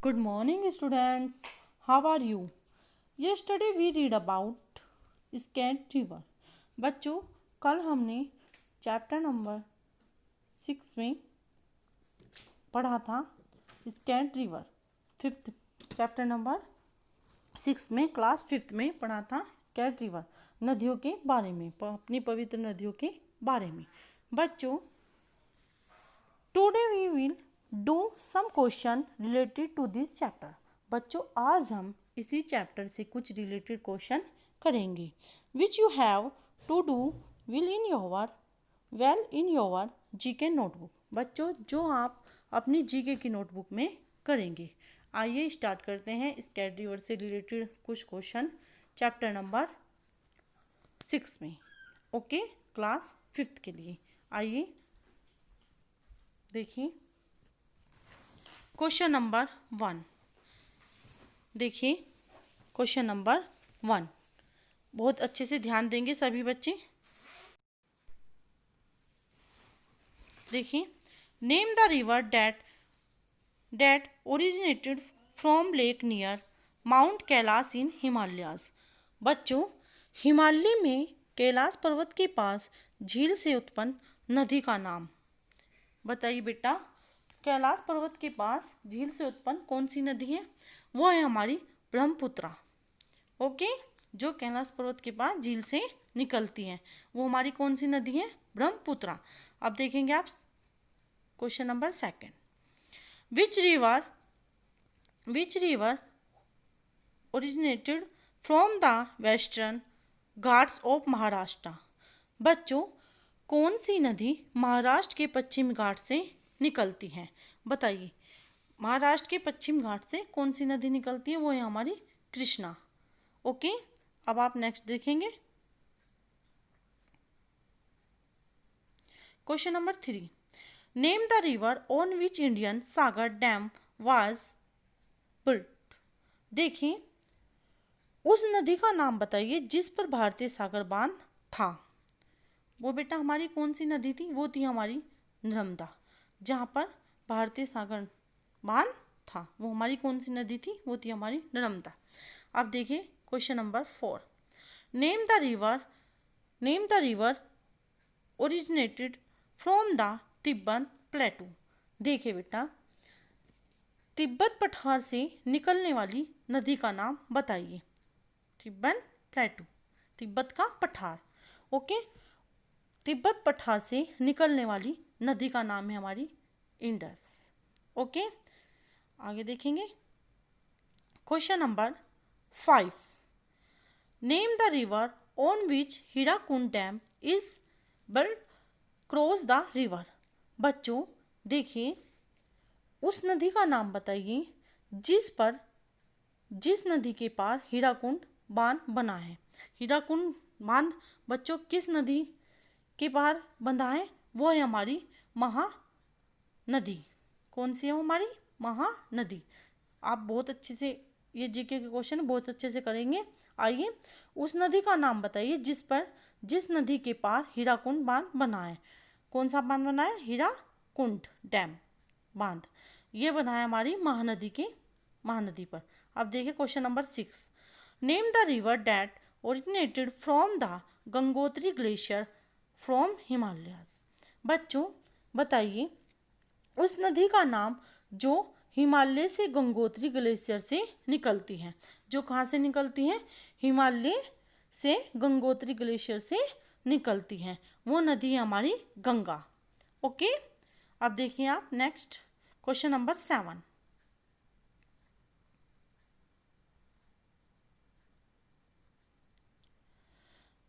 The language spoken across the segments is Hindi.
Good morning, students. How are you? Yesterday we read about Scat River. बच्चों, कल हमने चैप्टर नंबर 6 में पढ़ा था स्कैट रिवर। फिफ्थ चैप्टर नंबर 6 में क्लास 5th में पढ़ा था स्कैट रिवर, नदियों के बारे में, अपनी पवित्र नदियों के बारे में। बच्चों, today we will do some question related to this chapter. बच्चों, आज हम इसी चैप्टर से कुछ रिलेटेड क्वेश्चन करेंगे, which you have to do in your GK notebook. बच्चों, जो आप अपनी जीके की नोटबुक में करेंगे। आइए स्टार्ट करते हैं स्कैट रिवर से रिलेटेड कुछ क्वेश्चन चैप्टर नंबर 6 में। ओके, क्लास 5th के लिए। आइए देखिए क्वेश्चन नंबर 1। देखिए क्वेश्चन नंबर 1, बहुत अच्छे से ध्यान देंगे सभी बच्चे। देखिए, name the river that originated from lake near mount Kailash in Himalayas. बच्चों, हिमालय में कैलाश पर्वत के पास झील से उत्पन्न नदी का नाम बताइए बेटा। कैलाश पर्वत के पास झील से उत्पन्न कौन सी नदी है? वो है हमारी ब्रह्मपुत्रा। ओके, जो कैलाश पर्वत के पास झील से निकलती है वो हमारी कौन सी नदी है? ब्रह्मपुत्रा। अब देखेंगे आप question number 2। Which river originated from the western Ghats of Maharashtra. बच्चों, कौन सी नदी महाराष्ट्र के पश्चिम घाट से निकलती है? बताइए, महाराष्ट्र के पश्चिम घाट से कौन सी नदी निकलती है? वो है हमारी कृष्णा। ओके, अब आप नेक्स्ट देखेंगे question number 3। Name the river on which Indian Sagar dam was built. देखिए, उस नदी का नाम बताइए जिस पर भारतीय सागर बांध था। वो बेटा हमारी कौन सी नदी थी? वो थी हमारी नर्मदा। जहाँ पर भारतीय सागर बांध था वो हमारी कौन सी नदी थी? वो थी हमारी नर्मदा। अब देखिए question number 4। Name the river originated from the Tibet प्लेटू। देखिए बेटा, तिब्बत पठार से निकलने वाली नदी का नाम बताइए। तिब्बत प्लेटू, तिब्बत का पठार। ओके, तिब्बत पठार से निकलने वाली नदी का नाम है हमारी इंडस। ओके, आगे देखेंगे question number 5। Name the river on which Hirakud dam is built cross the river. बच्चों, देखिए, उस नदी का नाम बताइए जिस नदी के पार हीराकुंड बांध बना है। हीराकुंड बांध बच्चों किस नदी के पार बंधा है? वो है हमारी महानदी। कौन सी है वो? हमारी महानदी। आप बहुत अच्छे से ये जीके के क्वेश्चन बहुत अच्छे से करेंगे। आइए, उस नदी का नाम बताइए जिस नदी के पार हीराकुंड बांध बना है। कौन सा बांध बना है? हीराकुंड डैम बांध। ये बना है हमारी महानदी पर। अब देखिए question number 6। Name the river that originated from the Gangotri glacier from Himalayas. बच्चों, बताइए उस नदी का नाम जो हिमालय से गंगोत्री ग्लेशियर से निकलती है। जो कहाँ से निकलती है? हिमालय से गंगोत्री ग्लेशियर से निकलती है। वो नदी है हमारी गंगा। ओके, अब देखिए आप next question number 7।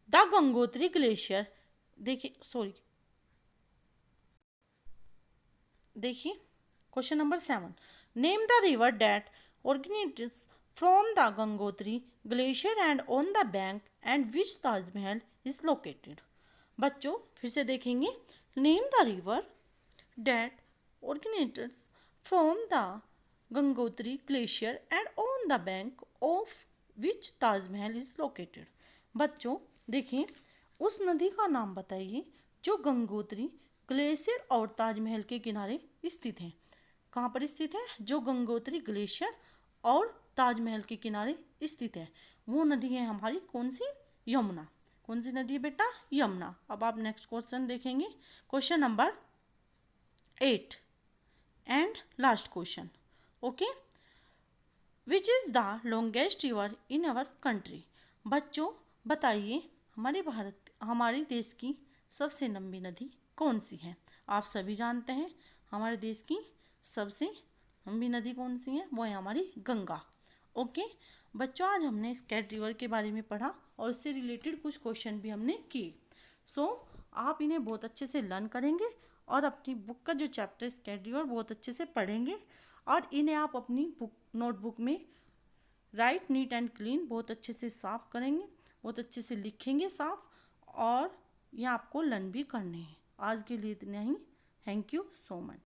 The Gangotri glacier. देखिए question number 7। Name the river that originates from the Gangotri glacier and on the bank and which Taj Mahal is located. बच्चों, फिर से देखेंगे। Name the river that originates from the Gangotri glacier and on the bank of which Taj Mahal is located. बच्चों, देखिए, उस नदी का नाम बताइए जो गंगोत्री ग्लेशियर और ताजमहल के किनारे स्थित है। कहाँ पर स्थित है? जो गंगोत्री ग्लेशियर और ताजमहल के किनारे स्थित है। वो नदी है हमारी कौन सी? यमुना। कौन सी नदी है बेटा? यमुना। अब आप नेक्स्ट क्वेश्चन देखेंगे, question number 8 and last question. Okay, which is the longest river in our country? बच्चों बताइए हमारे देश की सबसे लंबी नदी कौन सी है? आप सभी जानते हैं हमारे देश की सबसे लंबी नदी कौन सी है? वो है हमारी गंगा। ओके बच्चों, आज हमने स्कैट रिवर के बारे में पढ़ा और इससे रिलेटेड कुछ क्वेश्चन भी हमने किए। सो आप इन्हें बहुत अच्छे से लर्न करेंगे और अपनी बुक का जो चैप्टर स्कैट रिवर बहुत अच्छे से पढ़ेंगे और इन्हें आप अपनी नोटबुक में राइट नीट एंड क्लीन बहुत अच्छे से साफ करेंगे, बहुत अच्छे से लिखेंगे साफ, और ये आपको लर्न भी करने हैं। आज के लिए इतना ही। Thank you so much.